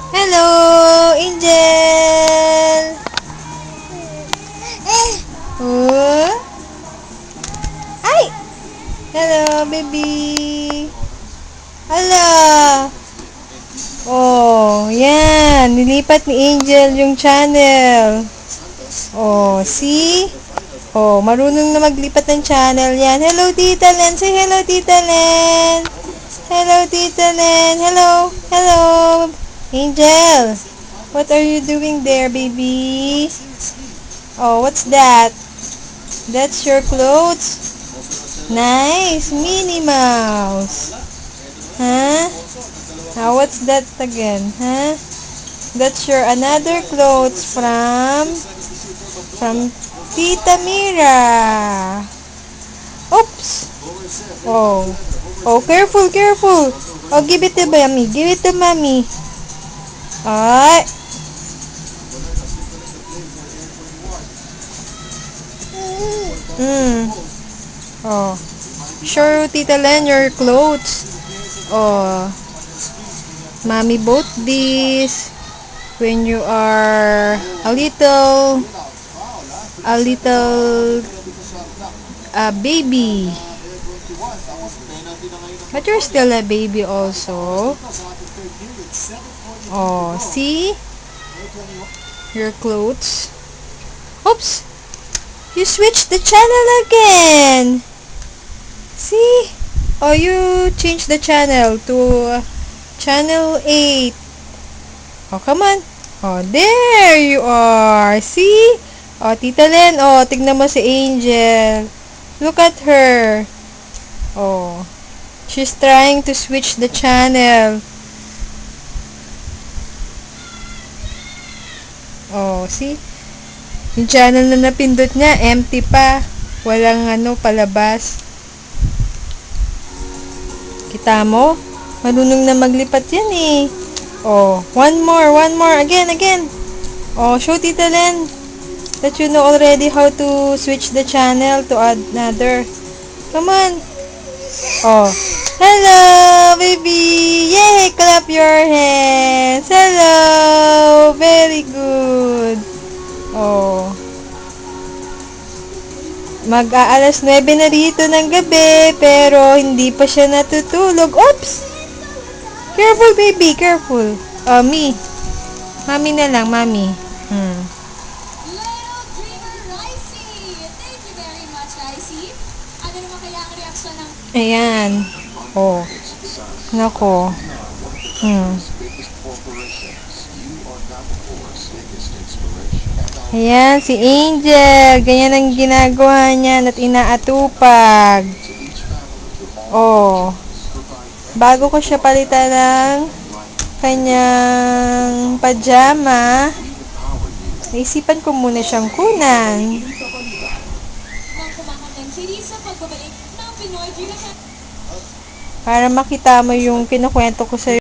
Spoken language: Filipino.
Hello, Angel! Oh? Ay! Hello, baby! Hala! Oh, yan. Nilipat ni Angel yung channel. Oh, see? Oh, marunong na maglipat ng channel yan. Hello, Tita Len. Say hello, Tita Len. Hello, Tita Len. Hello. Hello. Angel. What are you doing there, baby? Oh, what's that? That's your clothes? Nice. Minnie Mouse. Huh? Now, what's that again? Huh? That's your another clothes from Tita Mira. Oops. Oh. Oh, careful, careful. Oh, give it to mommy. Give it to mommy. Ay. Oh. Show Tita Len your clothes. Oh. Mommy bought this when you are a little baby. But you're still a baby also. Oh, see? Your clothes. Oops! You switched the channel again! See? Oh, you changed the channel to channel 8. Oh, come on. Oh, there you are. See? Oh, Tita Len. Oh, tignan mo si Angel. Look at her. Oh. She's trying to switch the channel. Oh, see? Yung channel na napindot niya, empty pa. Walang palabas. Kita mo? Marunong na maglipat yan eh. Oh, one more. Again. Oh, show Tita Len that you know already how to switch the channel to another. Come on. Oh, hello, baby. Yay, clap your hands. Hello. Very good. Oh. Mag-aalas 9 na dito ng gabi, pero hindi pa siya natutulog. Oops! Careful, baby. Careful. Oh, me. Mami na lang, mami. Little Dreamer Ricey! Thank you very much, Ricey. Ano naman kaya ang reaksyon ng... Ayan. Oh. Nako. Ayan, si Angel. Ganyan ang ginagawa niya at inaatupag. Oh. Bago ko siya palitan ng kanyang pajama, naisipan ko muna siyang kunan. Nang kumakantang series sa pagbabalik ng Pinoy Dreamer. Para makita mo yung kinukwento ko sa